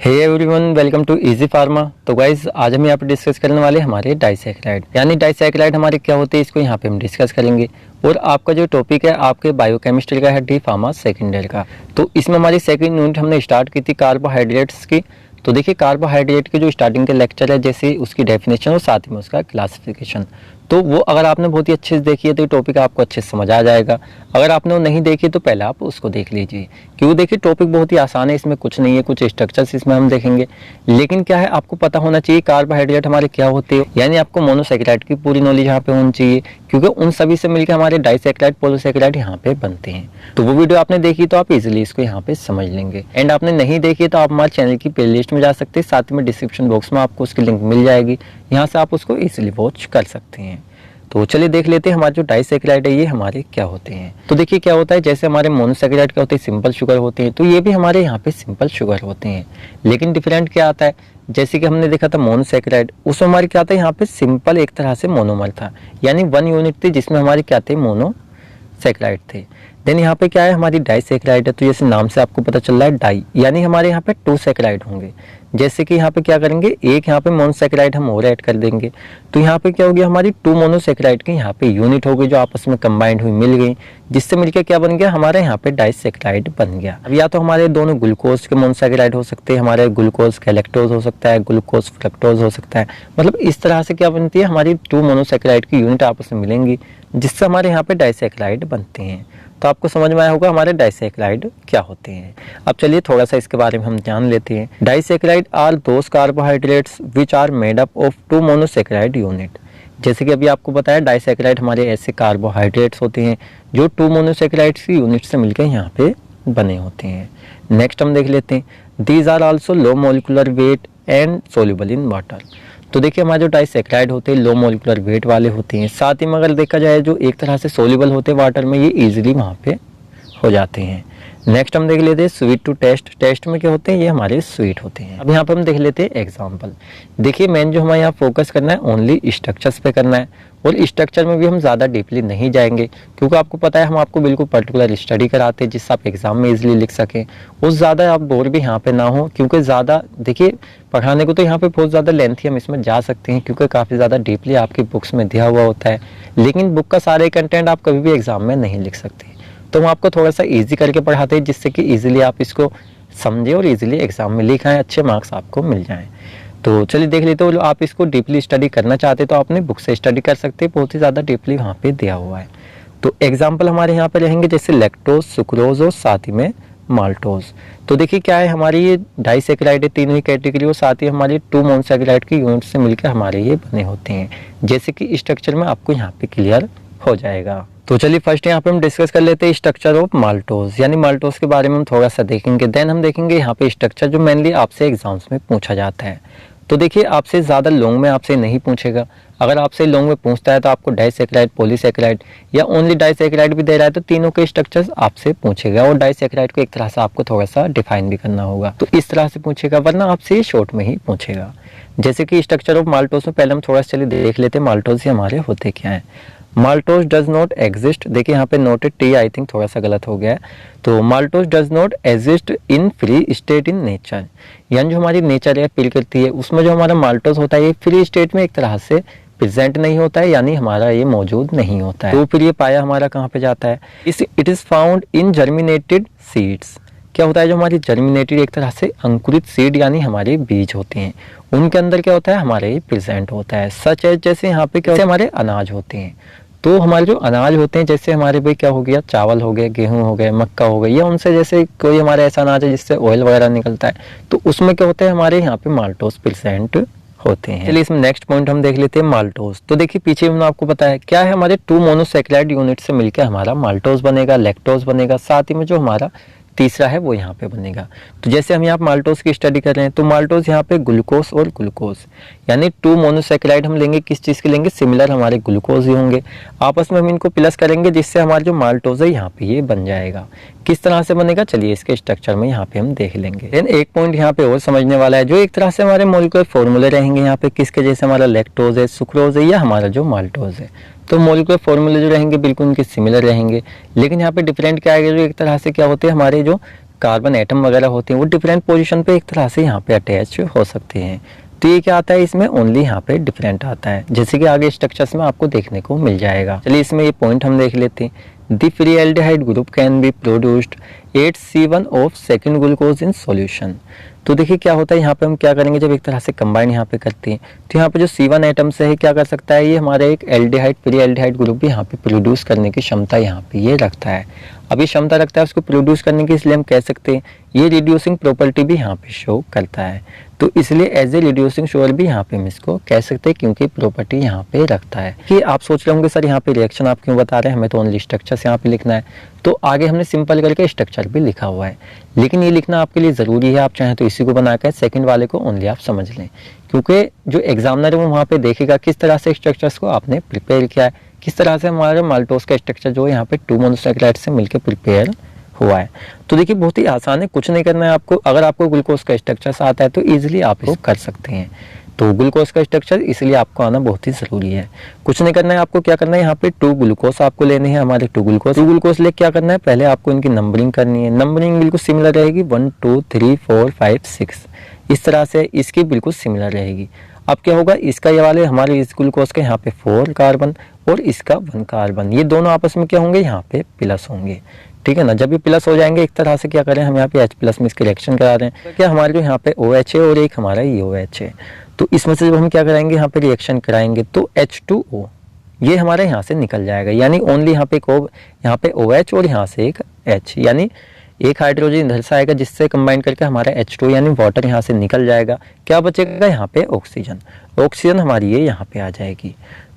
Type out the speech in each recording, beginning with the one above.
Hey everyone, welcome to Easy Pharma. तो guys आज हम यहाँ पे डिस्कस करने वाले हमारे डाइसैकेराइड यानी डाइसैकेराइड हमारे क्या होते हैं, इसको यहाँ पे हम डिस्कस करेंगे। और आपका जो टॉपिक है आपके बायोकेमिस्ट्री का है डी फार्मा सेकेंड ईयर का। तो इसमें हमारी सेकेंड यूनिट हमने स्टार्ट की थी कार्बोहाइड्रेट्स की। तो देखिए कार्बोहाइड्रेट के जो स्टार्टिंग के लेक्चर है, जैसे उसकी डेफिनेशन और साथ ही में उसका क्लासिफिकेशन, तो वो अगर आपने बहुत ही अच्छे से देखी है तो टॉपिक आपको अच्छे से समझ आ जाएगा। अगर आपने वो नहीं देखी तो पहले आप उसको देख लीजिए, क्योंकि देखिए टॉपिक बहुत ही आसान है, इसमें कुछ नहीं है, कुछ स्ट्रक्चर्स इसमें हम देखेंगे। लेकिन क्या है, आपको पता होना चाहिए कार्बोहाइड्रेट हमारे क्या होते हैं, यानी आपको मोनोसैकेराइड की पूरी नॉलेज यहाँ पे होनी चाहिए, क्योंकि उन सभी से मिलकर हमारे डाइसैकेराइड पॉलीसैकेराइड यहाँ पे बनते हैं। तो वो वीडियो आपने देखी तो आप इजिली इसको यहाँ पे समझ लेंगे। एंड आपने नहीं देखी तो आप हमारे चैनल की प्लेलिस्ट में जा सकते हैं, साथ में डिस्क्रिप्शन बॉक्स में आपको उसकी लिंक मिल जाएगी, यहाँ से आप उसको इजिली वॉच कर सकते हैं। तो चलिए देख लेते हैं हमारे जो डाइसैकेराइड है ये हमारे क्या होते हैं। तो देखिए क्या होता है, जैसे हमारे मोनोसैकेराइड क्या होते हैं, सिंपल शुगर होते हैं, तो ये भी हमारे यहाँ पे सिंपल शुगर होते हैं। लेकिन डिफरेंट क्या आता है, जैसे कि हमने देखा था मोनोसैकेराइड, उसमें हमारे क्या था, यहाँ पे सिंपल एक तरह से मोनोमर था, यानी 1 यूनिट थी जिसमें हमारे क्या थे, मोनोसैकेराइड थे। देन यहाँ पे क्या है, हमारी डाइसैकेराइड है, तो जैसे नाम से आपको पता चल रहा है डाई, यानी हमारे यहाँ पे 2 सैकेराइड होंगे। जैसे कि यहाँ पे क्या करेंगे, एक यहाँ पे मोनोसैकेराइड हम और ऐड कर देंगे, तो यहाँ पे क्या होगी, हमारी 2 मोनोसैकेराइड की यहाँ पे यूनिट हो गई जो आपस में कंबाइंड हुई मिल गई, जिससे मिलकर क्या बन गया, हमारे यहाँ पे डाइसैकेराइड बन गया। अब या तो हमारे दोनों ग्लूकोज के मोनोसैकेराइड हो सकते हैं, हमारे ग्लूकोज गैलेक्टोज हो सकता है, ग्लूकोज फ्रक्टोज हो सकता है। मतलब इस तरह से क्या बनती है, हमारी 2 मोनोसैकेराइड की यूनिट आपस में मिलेंगी, जिससे हमारे यहाँ पे डाइसैकेराइड बनते हैं। तो आपको समझ में आया होगा हमारे डाइसैकेराइड क्या होते हैं। अब चलिए थोड़ा सा इसके बारे में हम जान लेते हैं। Disaccharide are those carbohydrates which are made up of 2 monosaccharide unit. जैसे कि अभी आपको बताया, डाइसैकेराइड हमारे ऐसे कार्बोहाइड्रेट्स होते हैं जो 2 मोनोसैकेराइड की यूनिट से मिलकर यहाँ पे बने होते हैं। नेक्स्ट हम देख लेते हैं, these are also low molecular weight and soluble in water. तो देखिए हमारे जो डाइसैकेराइड होते हैं लो मोलिकुलर वेट वाले होते हैं, साथ ही में अगर देखा जाए जो एक तरह से सोल्यूबल होते हैं वाटर में, ये इजीली वहाँ पे हो जाते हैं। नेक्स्ट हम देख लेते हैं स्वीट टू टेस्ट। टेस्ट में क्या होते हैं, ये हमारे स्वीट होते हैं। अब यहाँ पर हम देख लेते हैं एग्जांपल। देखिए मेन जो हमें यहाँ फोकस करना है ओनली स्ट्रक्चर्स पे करना है, और स्ट्रक्चर में भी हम ज़्यादा डीपली नहीं जाएंगे, क्योंकि आपको पता है हम आपको बिल्कुल पर्टिकुलर स्टडी कराते हैं जिससे आप एग्जाम में इजीली लिख सकें, और ज़्यादा आप बोर भी यहाँ पे ना हो, क्योंकि ज़्यादा देखिए पढ़ाने को तो यहाँ पे बहुत ज़्यादा लेंथी हम इसमें जा सकते हैं, क्योंकि काफ़ी ज़्यादा डीपली आपकी बुक्स में दिया हुआ होता है। लेकिन बुक का सारे कंटेंट आप कभी भी एग्जाम में नहीं लिख सकते, तो हम आपको थोड़ा सा इजी करके पढ़ाते हैं, जिससे कि इजीली आप इसको समझे और इजीली एग्जाम में लिखाएं, अच्छे मार्क्स आपको मिल जाएं। तो चलिए देख लेते हो, आप इसको डीपली स्टडी करना चाहते तो आपने बुक से स्टडी कर सकते हैं, बहुत ही ज़्यादा डीपली वहाँ पे दिया हुआ है। तो एग्जाम्पल हमारे यहाँ पे रहेंगे जैसे लैक्टोज, सुक्रोज और साथ ही में माल्टोज। तो देखिए क्या है, हमारी ये डाइसैकेराइड है, तीनों ही कैटेगरी, और साथ ही हमारी 2 मोनोसैकेराइड की यूनिट से मिलकर हमारे ये बने होते हैं, जैसे कि स्ट्रक्चर में आपको यहाँ पे क्लियर हो जाएगा। तो चलिए फर्स्ट यहाँ पे हम डिस्कस कर लेते हैं स्ट्रक्चर ऑफ माल्टोज, यानी माल्टोज के बारे में हम थोड़ा सा देखेंगे। देन हम देखेंगे यहाँ पे स्ट्रक्चर जो मेनली आपसे एग्जाम्स में पूछा जाता है। तो देखिए आपसे ज़्यादा लॉन्ग में आपसे नहीं पूछेगा, अगर आपसे लॉन्ग में पूछता है तो आपको डाइसैकेराइड, पॉलीसैकेराइड या ओनली डाइसैकेराइड भी दे रहा है तो तीनों के स्ट्रक्चर्स आपसे पूछेगा, और डाइसैकेराइड को एक तरह से आपको थोड़ा सा डिफाइन भी करना होगा, तो इस तरह से पूछेगा, वरना आपसे शॉर्ट में ही पूछेगा। जैसे कि स्ट्रक्चर ऑफ माल्टोज में पहले हम थोड़ा सा चलिए देख लेते हैं माल्टोज से हमारे होते क्या है। माल्टोज डज नॉट एग्जिस्ट, देखिए यहाँ पे नोटेड टी आई थिंक थोड़ा सा गलत हो गया है, तो maltose does not exist in free state in nature, यानी जो हमारी नेचर है प्रकृति है, उसमें जो हमारा माल्टोज होता है ये फ्री स्टेट में एक तरह से प्रेजेंट नहीं होता है, यानी हमारा ये मौजूद नहीं होता है। तो फिर ये पाया हमारा कहाँ पे जाता है, it is found in germinated seeds. क्या होता है, जो हमारी जर्मिनेटेड एक तरह से अंकुरित सीड यानी हमारे बीज होते हैं, उनके अंदर क्या होता है, हमारे प्रेजेंट होता है। सच है जैसे यहाँ पे क्या होता है, हमारे अनाज होते हैं, तो हमारे जो अनाज होते हैं, जैसे हमारे भाई क्या हो गया, चावल हो गया, गेहूं हो गया, मक्का हो गया, या उनसे जैसे कोई हमारा ऐसा अनाज है जिससे ऑयल वगैरह निकलता है, तो उसमें क्या होता है, हमारे यहाँ पे माल्टोज प्रेजेंट होते हैं। चलिए इसमें नेक्स्ट पॉइंट हम देख लेते हैं माल्टोज। तो देखिए पीछे हमने आपको पता है क्या है, हमारे 2 मोनोसैकेराइड यूनिट से मिलकर हमारा माल्टोज बनेगा, लैक्टोज बनेगा, साथ ही में जो हमारा तीसरा है वो यहाँ पे बनेगा। तो जैसे हम यहाँ माल्टोज की स्टडी कर रहे हैं, तो माल्टोज यहाँ पे ग्लूकोज और ग्लूकोज, यानी 2 मोनोसैकेराइड हम लेंगे, किस चीज़ के लेंगे, सिमिलर हमारे ग्लूकोज ही होंगे, आपस में हम इनको प्लस करेंगे, जिससे हमारा जो माल्टोज है यहाँ पे ये बन जाएगा। किस तरह से बनेगा, चलिए इसके स्ट्रक्चर में यहाँ पे हम देख लेंगे। देन एक पॉइंट यहाँ पे और समझने वाला है, जो एक तरह से हमारे मॉलिक्यूलर फॉर्मूले रहेंगे यहाँ पे, किसके जैसे हमारा लैक्टोज है, सुक्रोज है, या हमारा जो माल्टोज है, तो मॉलिक्यूलर फॉर्मूले जो रहेंगे बिल्कुल उनके सिमिलर रहेंगे। लेकिन यहाँ पे डिफरेंट क्या आएगा, जो एक तरह से क्या होते हैं, हमारे जो कार्बन एटम वगैरह होते हैं वो डिफरेंट पोजीशन पे एक तरह से यहाँ पे अटैच हो सकते हैं। तो ये क्या आता है, इसमें ओनली यहाँ पे डिफरेंट आता है, जैसे कि आगे स्ट्रक्चर्स में आपको देखने को मिल जाएगा। चलिए इसमें ये पॉइंट हम देख लेते हैं। The free aldehyde group can be produced 8C1 of second glucose in solution. तो देखिए क्या होता है, यहाँ पे हम क्या करेंगे, जब एक तरह से कंबाइन यहाँ पे करते हैं तो यहाँ पे जो C1 एटम्स है क्या कर सकता है, ये हमारे एक एल्डिहाइड फ्री एल्डिहाइड ग्रुप भी यहाँ पे प्रोड्यूस करने की क्षमता यहाँ पे ये रखता है। अब ये क्षमता रखता है उसको प्रोड्यूस करने की, इसलिए हम कह सकते हैं ये रिड्यूसिंग प्रॉपर्टी भी यहाँ पे शो करता है। तो इसलिए एज ए रिड्यूसिंग शुगर भी यहाँ पे हम इसको कह सकते हैं, क्योंकि प्रॉपर्टी यहाँ पे रखता है। कि आप सोच रहे होंगे सर यहाँ पे रिएक्शन आप क्यों बता रहे हैं, हमें तो ओनली स्ट्रक्चर्स यहाँ पे लिखना है। तो आगे हमने सिंपल करके स्ट्रक्चर भी लिखा हुआ है, लेकिन ये लिखना आपके लिए ज़रूरी है। आप चाहें तो इसी को बनाकर सेकंड वाले को ओनली आप समझ लें, क्योंकि जो एग्जामिनर है वो वहाँ पे देखेगा किस तरह से स्ट्रक्चर्स को आपने प्रिपेयर किया है, किस तरह से हमारे माल्टोस का स्ट्रक्चर जो है यहाँ पे 2 मोनोसैकेराइड से मिलकर प्रिपेयर हुआ है। तो देखिए बहुत ही आसान है, कुछ नहीं करना है आपको। अगर आपको ग्लूकोज का स्ट्रक्चर आता है तो इजीली आप इसको कर सकते हैं। तो ग्लूकोज का स्ट्रक्चर इसलिए आपको आना बहुत ही जरूरी है। कुछ नहीं करना है आपको, क्या करना है, यहाँ पे 2 ग्लूकोज आपको लेने हैं, हमारे 2 ग्लूकोज ले क्या करना है, पहले आपको इनकी नंबरिंग करनी है। नंबरिंग बिल्कुल सिमिलर रहेगी, 1 2 3 4 5 6 इस तरह से इसकी बिल्कुल सिमिलर रहेगी। अब क्या होगा, इसका ये वाले हमारे इस ग्लूकोज के यहाँ पे 4 कार्बन और इसका 1 कार्बन, ये दोनों आपस में क्या होंगे, यहाँ पे प्लस होंगे। ठीक है ना, जब ये प्लस हो जाएंगे एक तरह से क्या करें, हम यहाँ पे H+ में इसके रिएक्शन करा रहे हैं, तो क्या हमारे जो यहाँ पे OH है और एक हमारा EOH है, तो इसमें से जब हम क्या कराएंगे, यहाँ पे रिएक्शन कराएंगे तो H2O ये हमारे यहाँ से निकल जाएगा, यानी ओनली यहाँ पे यहाँ पे OH और यहाँ से एक H, यानी एक हाइड्रोजन इधर से आएगा जिससे कंबाइन करके हमारा H2 यानी वाटर यहाँ से निकल जाएगा। क्या बचेगा, यहाँ पे ऑक्सीजन, ऑक्सीजन हमारी ये यहाँ पे आ जाएगी।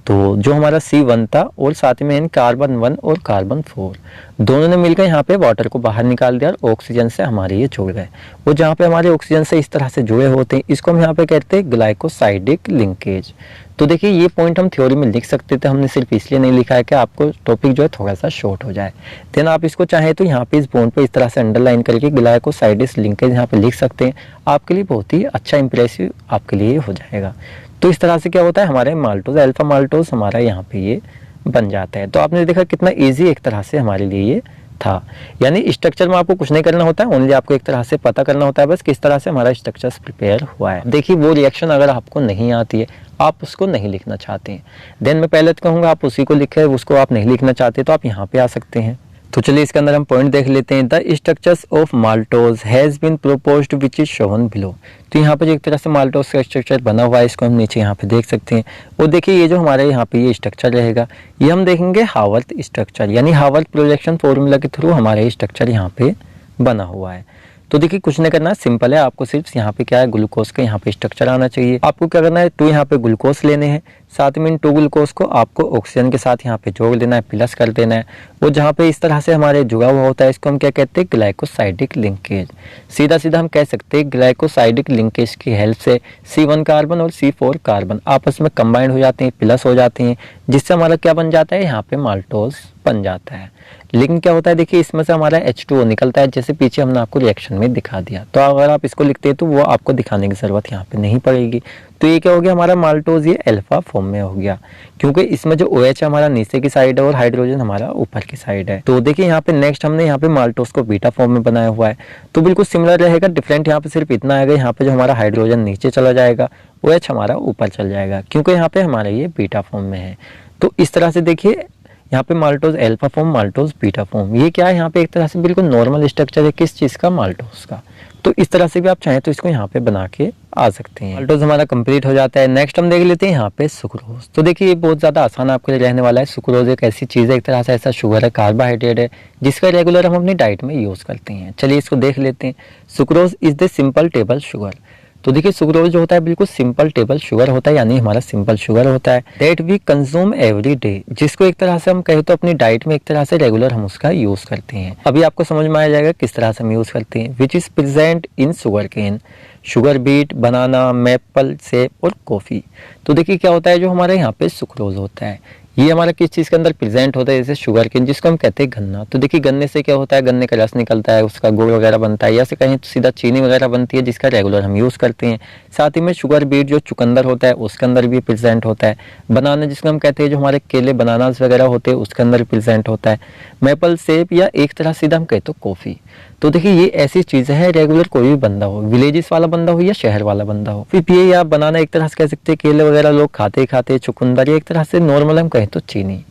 तो जो हमारा C1 था और साथ में कार्बन 1 और कार्बन 4 दोनों ने मिलकर यहाँ पे वाटर को बाहर निकाल दिया और ऑक्सीजन से हमारे ये जुड़ गए। वो जहाँ पे हमारे ऑक्सीजन से इस तरह से जुड़े होते हैं इसको हम यहाँ पे कहते हैं ग्लाइकोसाइडिक लिंकेज। तो देखिए ये पॉइंट हम थ्योरी में लिख सकते थे, हमने सिर्फ इसलिए नहीं लिखा है कि आपको टॉपिक जो है थोड़ा सा शॉर्ट हो जाए। देन आप इसको चाहें तो यहाँ पे इस बॉन्ड पे इस तरह से अंडरलाइन करके ग्लाइकोसाइडिक लिंकेज यहाँ पे लिख सकते हैं, आपके लिए बहुत ही अच्छा इंप्रेसिव आपके लिए हो जाएगा। तो इस तरह से क्या होता है, हमारे माल्टोज अल्फा माल्टोज हमारा यहाँ पे ये बन जाता है। तो आपने देखा कितना इजी एक तरह से हमारे लिए ये था, यानी स्ट्रक्चर में आपको कुछ नहीं करना होता है, ओनली आपको एक तरह से पता करना होता है बस किस तरह से हमारा स्ट्रक्चर प्रिपेयर हुआ है। देखिए वो रिएक्शन अगर आपको नहीं आती है, आप उसको नहीं लिखना चाहते हैं, देन मैं पहले तो कहूँगा आप उसी को लिखें, उसको आप नहीं लिखना चाहते तो आप यहाँ पे आ सकते हैं। तो चलिए इसके अंदर हम पॉइंट देख लेते हैं। The structures of maltose has been proposed which is shown below. तो यहाँ पे जो एक तरह से माल्टोज का स्ट्रक्चर बना हुआ है इसको हम नीचे यहाँ पे देख सकते हैं। और देखिए ये जो हमारे यहाँ पे ये स्ट्रक्चर रहेगा ये हम देखेंगे हावर्थ स्ट्रक्चर, यानी हावर्थ प्रोजेक्शन फॉर्मूला के थ्रू हमारा ये स्ट्रक्चर यहाँ पे बना हुआ है। तो देखिए कुछ नहीं करना, सिंपल है, आपको सिर्फ यहाँ पे क्या है ग्लूकोज का यहाँ पे स्ट्रक्चर आना चाहिए। आपको क्या करना है, 2 यहाँ पे ग्लूकोज लेने हैं, साथ में इन 2 ग्लूकोज को आपको ऑक्सीजन के साथ यहाँ पे जोड़ देना है, प्लस कर देना है। वो जहाँ पे इस तरह से हमारे जुड़ा हुआ होता है इसको हम क्या कहते हैं, ग्लाइकोसाइडिक लिंकेज। सीधा सीधा हम कह सकते हैं ग्लाइकोसाइडिक लिंकेज की हेल्प से C1 कार्बन और C4 कार्बन आपस में कंबाइंड हो जाते हैं, प्लस हो जाते हैं, जिससे हमारा क्या बन जाता है, यहाँ पे माल्टोज बन जाता है। लेकिन क्या होता है, देखिए इसमें से हमारा H2O निकलता है, जैसे पीछे हमने आपको रिएक्शन में दिखा दिया। तो अगर आप इसको लिखते हैं तो वो आपको दिखाने की जरूरत यहाँ पे नहीं पड़ेगी। तो ये क्या हो गया, हमारा माल्टोज ये अल्फा फॉर्म में हो गया, क्योंकि इसमें जो OH है हमारा नीचे की साइड है और हाइड्रोजन हमारा ऊपर की साइड है। तो देखिए यहाँ पे नेक्स्ट हमने यहाँ पे माल्टोज को बीटा फॉर्म में बनाया हुआ है, तो बिल्कुल सिमिलर रहेगा, डिफरेंट यहाँ पे सिर्फ इतना आएगा, यहाँ पे जो हमारा हाइड्रोजन नीचे चला जाएगा, OH हमारा ऊपर चल जाएगा, क्योंकि यहाँ पे हमारा ये बीटा फॉर्म में है। तो इस तरह से देखिए यहाँ पे maltose alpha form, maltose beta form, ये क्या है, यहाँ पे एक तरह से बिल्कुल नॉर्मल स्ट्रक्चर है किस चीज़ का, माल्टोज का। तो इस तरह से भी आप चाहें तो इसको यहाँ पे बना के आ सकते हैं। माल्टोज हमारा कंप्लीट हो जाता है। नेक्स्ट हम देख लेते हैं यहाँ पे सुक्रोज। तो देखिए ये बहुत ज़्यादा आसान आपके लिए रहने वाला है। सुक्रोज एक ऐसी चीज़ है, एक तरह से ऐसा शुगर है, कार्बोहाइड्रेट है, जिसका रेगुलर हम अपनी डाइट में यूज़ करते हैं। चलिए इसको देख लेते हैं। Sucrose is the simple table sugar. तो देखिए सुक्रोज जो होता है बिल्कुल सिंपल टेबल शुगर होता है, यानी हमारा सिंपल शुगर होता है that we consume every day, जिसको एक तरह से हम कहें तो अपनी डाइट में एक तरह से रेगुलर हम उसका यूज करते हैं। अभी आपको समझ में आ जाएगा किस तरह से हम यूज करते हैं। Which is present in sugar cane, sugar beet, banana, maple, सेब और कॉफी। तो देखिए क्या होता है, जो हमारे यहाँ पे सुक्रोज होता है ये हमारा किस चीज़ के अंदर प्रेजेंट होता है, जैसे शुगर केन जिसको हम कहते हैं गन्ना। तो देखिए गन्ने से क्या होता है, गन्ने का रस निकलता है, उसका गुड़ वगैरह बनता है, या से कहीं तो सीधा चीनी वगैरह बनती है जिसका रेगुलर हम यूज़ करते हैं। साथ ही में शुगर बीट जो चुकंदर होता है उसके अंदर भी प्रेजेंट होता है। बनाना जिसको हम कहते हैं, जो हमारे केले बनानास वगैरह होते हैं उसके अंदर प्रेजेंट होता है। मैपल सेब, या एक तरह सीधा हम कहते हैं कॉफ़ी। तो देखिए ये ऐसी चीज़ है, रेगुलर कोई भी बंदा हो, विलेजेस वाला बंदा हो या शहर वाला बंदा हो, फिर ये या बनाना एक तरह से कह सकते हैं, केले वगैरह लोग खाते ही खाते, चुकंदर एक तरह से नॉर्मल हम कहें तो चीनी।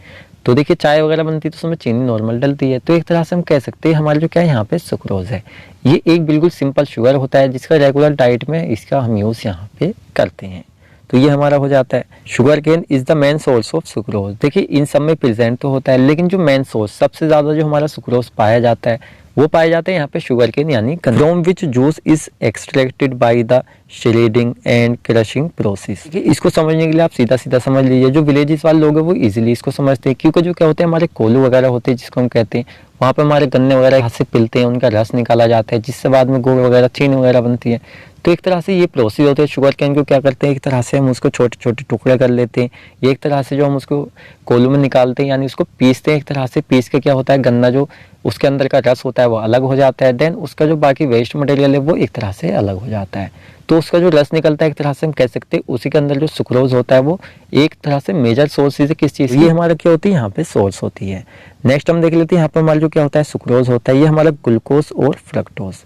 तो देखिए चाय वगैरह बनती है तो उसमें चीनी नॉर्मल डलती है, तो एक तरह से हम कह सकते हैं हमारे जो क्या है यहाँ पे सुक्रोज है, ये एक बिल्कुल सिंपल शुगर होता है जिसका रेगुलर डाइट में इसका हम यूज़ यहाँ पे करते हैं। तो ये हमारा हो जाता है sugar cane is the main source of sucrose. देखिए इन सब में प्रेजेंट तो होता है, लेकिन जो मेन सोर्स सबसे ज़्यादा जो हमारा सुक्रोज पाया जाता है वो पाए जाते हैं यहाँ पे शुगर केन यानी from which juice is extracted by the shedding and crushing process. इसको समझने के लिए आप सीधा सीधा समझ लीजिए, जो विलेजेस वाले लोग हैं वो इजीली इसको समझते हैं, क्योंकि जो क्या होते हैं हमारे कोलू वगैरह होते हैं जिसको हम कहते हैं, वहाँ पे हमारे गन्ने वगैरह हाथ से पिलते हैं, उनका रस निकाला जाता है जिससे बाद में गुड़ वगैरह चीनी वगैरह बनती है। तो एक तरह से ये प्रोसेस होते हैं शुगर केन को क्या करते हैं, एक तरह से हम उसको छोटे छोटे टुकड़े कर लेते हैं, ये एक तरह से जो हम उसको कोलू में निकालते हैं यानी उसको पीसते हैं। एक तरह से पीस के क्या होता है, गन्ना जो उसके अंदर का रस होता है वो अलग हो जाता है, देन उसका जो बाकी वेस्ट मटेरियल है वो एक तरह से अलग हो जाता है। तो उसका जो रस निकलता है एक तरह से हम कह सकते हैं उसी के अंदर जो सुक्रोज होता है वो एक तरह से मेजर सोर्स है किस चीज़, ये हमारा क्या होती है यहाँ पे सोर्स होती है। नेक्स्ट हम देख लेते हैं यहाँ पे हमारा जो क्या होता है सुक्रोज होता है, ये हमारा ग्लूकोज और फ्रक्टोज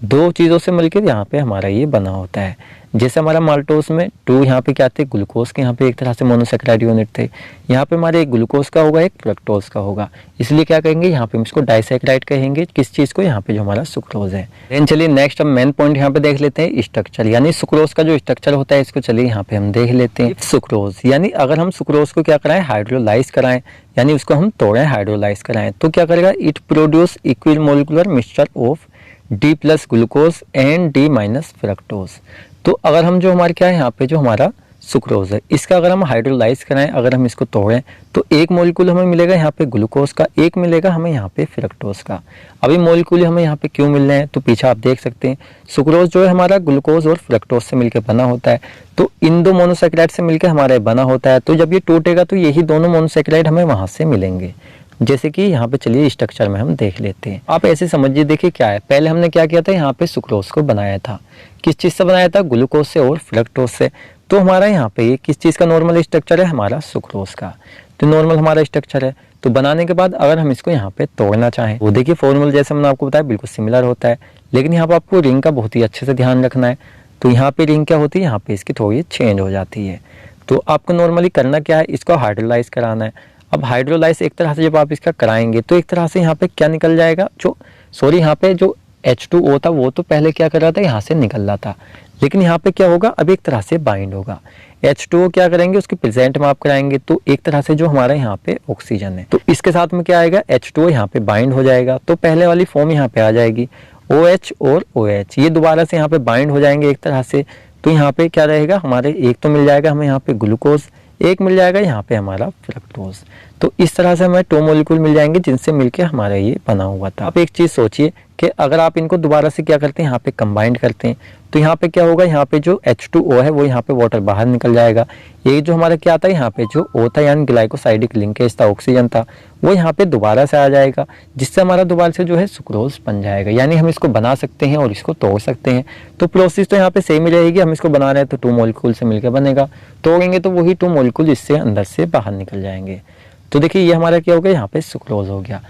दो चीज़ों से मिलकर यहाँ पे हमारा ये बना होता है। जैसे हमारा माल्टोस में 2 यहाँ पे क्या थे, ग्लूकोज के यहाँ पे एक तरह से मोनोसेक्राइड यूनिट थे, यहाँ पे हमारे एक ग्लूकोज का होगा एक फ्रक्टोज का होगा, इसलिए क्या कहेंगे यहाँ पे हम इसको डाइसेक्राइड कहेंगे किस चीज़ को, यहाँ पे जो हमारा सुक्रोज है। देन चलिए नेक्स्ट हम मेन पॉइंट यहाँ पे देख लेते हैं स्ट्रक्चर, यानी सुक्रोज का जो स्ट्रक्चर होता है इसको चलिए यहाँ पे हम देख लेते हैं। सुक्रोज यानी अगर हम सुक्रोज को क्या कराएं, हाइड्रोलाइज कराएं, यानी उसको हम तोड़ें हाइड्रोलाइज कराएं, तो क्या करेगा, it produce equal molecular mixture of D plus glucose and D minus fructose. तो अगर हम जो हमारे क्या है यहाँ पे जो हमारा सुक्रोज है इसका अगर हम हाइड्रोलाइज कराएं, अगर हम इसको तोड़ें तो एक मॉलिक्यूल हमें मिलेगा यहाँ पे ग्लूकोज का, एक मिलेगा हमें यहाँ पे फ्रक्टोज का। अभी मॉलिक्यूल हमें यहाँ पे क्यों मिल रहे हैं, तो पीछे आप देख सकते हैं सुक्रोज जो है हमारा ग्लूकोज और फ्रक्टोज से मिलकर बना होता है, तो इन दो मोनोसेक्राइड से मिलकर हमारा बना होता है। तो जब ये टूटेगा तो यही दोनों मोनोसेक्राइड हमें वहां से मिलेंगे, जैसे कि यहाँ पे चलिए स्ट्रक्चर में हम देख लेते हैं। आप ऐसे समझिए, देखिए क्या है, पहले हमने क्या किया था, यहाँ पे सुक्रोज को बनाया था, किस चीज़ से बनाया था, ग्लूकोज से और फ्रक्टोज से। तो हमारा यहाँ पे ये किस चीज़ का नॉर्मल स्ट्रक्चर है, हमारा सुक्रोज का, तो नॉर्मल हमारा स्ट्रक्चर है। तो बनाने के बाद अगर हम इसको यहाँ पे तोड़ना चाहें, वो देखिए फॉर्मूला जैसे मैंने आपको बताया बिल्कुल सिमिलर होता है, लेकिन यहाँ पर आपको रिंग का बहुत ही अच्छे से ध्यान रखना है। तो यहाँ पे रिंग क्या होती है, यहाँ पे इसकी थोड़ी चेंज हो जाती है। तो आपको नॉर्मली करना क्या है, इसको हाइड्रोलाइज कराना है। अब हाइड्रोलाइज एक तरह से जब आप इसका कराएंगे तो एक तरह से यहाँ पे क्या निकल जाएगा, यहाँ पे जो H2O था वो तो पहले क्या कर रहा था, यहाँ से निकल रहा था, लेकिन यहाँ पे क्या होगा, अब एक तरह से बाइंड होगा। H2O क्या करेंगे, उसके प्रेजेंट में आप कराएंगे तो एक तरह से जो हमारा यहाँ पे ऑक्सीजन है, तो इसके साथ में क्या आएगा, H2O यहाँ पे बाइंड हो जाएगा, तो पहले वाली फॉर्म यहाँ पे आ जाएगी, OH और OH, ये दोबारा से यहाँ पे बाइंड हो जाएंगे एक तरह से। तो यहाँ पे क्या रहेगा, हमारे एक तो मिल जाएगा हमें यहाँ पे ग्लूकोज, एक मिल जाएगा यहाँ पे हमारा फ्रक्टोज। तो इस तरह से हमें 2 मॉलिक्यूल मिल जाएंगे जिनसे मिलके हमारा ये बना हुआ था। आप एक चीज़ सोचिए कि अगर आप इनको दोबारा से क्या करते हैं, यहाँ पे कंबाइंड करते हैं, तो यहाँ पे क्या होगा, यहाँ पे जो H2O है वो यहाँ पे वाटर बाहर निकल जाएगा, ये जो हमारा क्या था, यहाँ पे जो O था यानी ग्लाइकोसाइडिक लिंकेज था, ऑक्सीजन था, वो यहाँ पे दोबारा से आ जाएगा, जिससे हमारा दोबारा से जो है सुक्रोज बन जाएगा। यानी हम इसको बना सकते हैं और इसको तोड़ सकते हैं। तो प्रोसेस तो यहाँ पे सेम ही रहेगी, हम इसको बना रहे हैं तो 2 मॉलिक्यूल से मिलकर बनेगा, तोड़ेंगे तो वही 2 मॉलिक्यूल इससे अंदर से बाहर निकल जाएंगे। तो देखिए ये हमारा क्या हो गया, यहाँ पे सुक्रोज हो गया।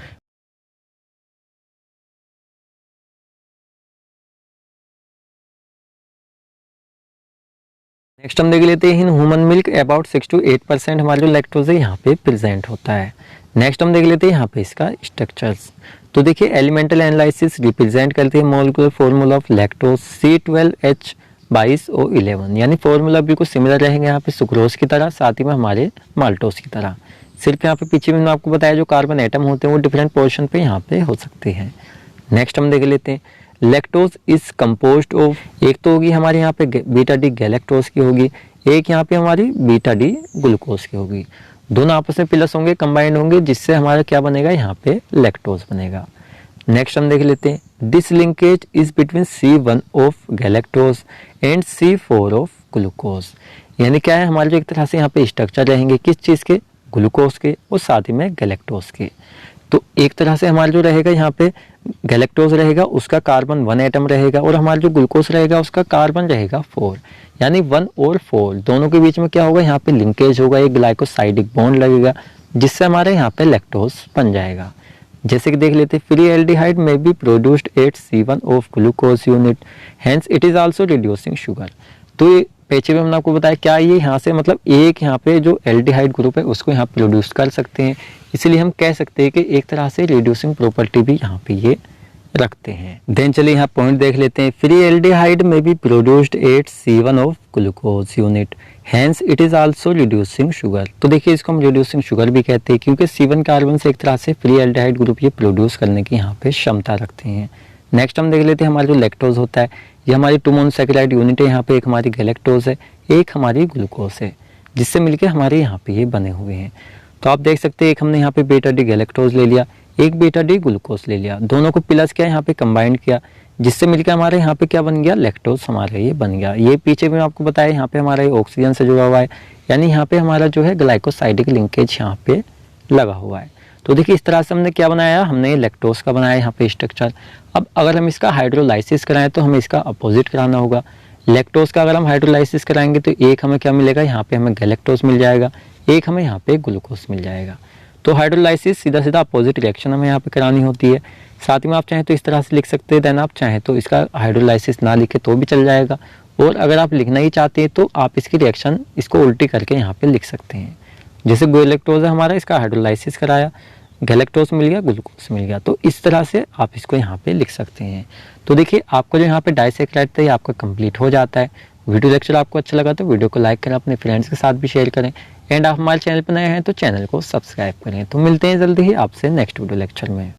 नेक्स्ट हम देख लेते हैं, in human milk about 6 to 8% हमारा जो लैक्टोज है यहाँ पे प्रेजेंट होता है। नेक्स्ट हम देख लेते हैं यहाँ पे इसका स्ट्रक्चर्स। तो देखिए एलिमेंटल एनालिसिस रिप्रेजेंट करते हैं molecular formula of lactose C12H22O11, यानी फॉर्मूला बिल्कुल सिमिलर रहेंगे यहाँ पे सुक्रोज की तरह, साथ ही में हमारे माल्टोज की तरह। सिर्फ यहाँ पे पीछे मैंने आपको बताया जो कार्बन एटम होते हैं वो डिफरेंट पोर्शन पे यहाँ पे हो सकते हैं। नेक्स्ट हम देख लेते हैं, लैक्टोज इज कंपोज्ड ऑफ, एक तो होगी हमारे यहाँ पे बीटा डी गैलेक्टोज की होगी, एक यहाँ पे हमारी बीटा डी ग्लूकोज की होगी, दोनों आपस में प्लस होंगे, कंबाइंड होंगे, जिससे हमारा क्या बनेगा, यहाँ पे लैक्टोज बनेगा। नेक्स्ट हम देख लेते हैं, this linkage is between C1 of galactose and C4 of glucose, यानी क्या है, हमारे जो एक तरह से यहाँ पे स्ट्रक्चर रहेंगे किस चीज़ के, ग्लूकोज के और साथ ही में गैलेक्टोज के। तो एक तरह से हमारा जो रहेगा यहाँ पे गैलेक्टोज रहेगा उसका कार्बन 1 एटम रहेगा और हमारा जो ग्लूकोज रहेगा उसका कार्बन रहेगा 4, यानी 1 और 4 दोनों के बीच में क्या होगा, यहाँ पे लिंकेज होगा, एक ग्लाइकोसाइडिक बॉन्ड लगेगा जिससे हमारे यहाँ पे लैक्टोज बन जाएगा। जैसे कि देख लेते हैं, फ्री एल्डिहाइड में be produced at C1 of glucose unit, hence it is also reducing sugar. तो ये पेचे में हमने आपको बताया क्या ये यहाँ से मतलब एक यहाँ पे जो एल्डिहाइड ग्रुप है उसको यहाँ प्रोड्यूस कर सकते हैं, इसलिए हम कह सकते हैं कि एक तरह से रिड्यूसिंग प्रॉपर्टी भी यहाँ पे ये रखते हैं। देन चलिए यहाँ पॉइंट देख लेते हैं, फ्री एल्डिहाइड में be produced at C1 of glucose unit, hence it is also reducing sugar. तो देखिए इसको हम रिड्यूसिंग शुगर भी कहते हैं क्योंकि C1 कार्बन से एक तरह से फ्री एल्डिहाइड ग्रुप ये प्रोड्यूस करने की यहाँ पे क्षमता रखते हैं। नेक्स्ट हम देख लेते हैं हमारा जो लैक्टोज होता है, ये हमारी 2 मोनोसैकेराइड यूनिट है, यहाँ पे एक हमारी गैलेक्टोज है, एक हमारी ग्लूकोज है, जिससे मिलकर हमारे यहाँ पे ये बने हुए हैं। तो आप देख सकते हैं एक हमने यहाँ पे बीटा डी गैलेक्टोज ले लिया, एक बीटा डी ग्लूकोज ले लिया, दोनों को प्लस किया यहाँ पे कंबाइंड किया, जिससे मिलकर हमारे यहाँ पे क्या बन गया, लैक्टोज हमारा ये बन गया। ये पीछे भी मैं आपको बताया यहाँ पे हमारा ये ऑक्सीजन से जुड़ा हुआ है, यानी यहाँ पे हमारा जो है ग्लाइकोसाइडिक लिंकेज यहाँ पे लगा हुआ है। तो देखिए इस तरह से हमने क्या बनाया, हमने लैक्टोज का बनाया यहाँ पे स्ट्रक्चर। अब अगर हम इसका हाइड्रोलाइसिस कराएं तो हमें इसका अपोजिट कराना होगा। लैक्टोज का अगर हम हाइड्रोलाइसिस कराएंगे तो एक हमें क्या मिलेगा, यहाँ पे हमें गैलेक्टोज मिल जाएगा, एक हमें यहाँ पे ग्लूकोज मिल जाएगा। तो हाइड्रोलाइसिस सीधा सीधा अपोजिट रिएक्शन हमें यहाँ पे करानी होती है। साथ ही में आप चाहें तो इस तरह से लिख सकते हैं, देन आप चाहें तो इसका हाइड्रोलाइसिस ना लिखे तो भी चल जाएगा, और अगर आप लिखना ही चाहते हैं तो आप इसकी रिएक्शन इसको उल्टी करके यहाँ पे लिख सकते हैं। जैसे गैलेक्टोज है हमारा, इसका हाइड्रोलाइसिस कराया, गैलेक्टोज मिल गया, ग्लूकोज मिल गया, तो इस तरह से आप इसको यहाँ पे लिख सकते हैं। तो देखिए आपको जो यहाँ पे डाइसैकेराइड था ये आपका कंप्लीट हो जाता है। वीडियो लेक्चर आपको अच्छा लगा तो वीडियो को लाइक करें, अपने फ्रेंड्स के साथ भी शेयर करें, एंड आप हमारे चैनल पर नए हैं तो चैनल को सब्सक्राइब करें। तो मिलते हैं जल्दी ही आपसे नेक्स्ट वीडियो लेक्चर में।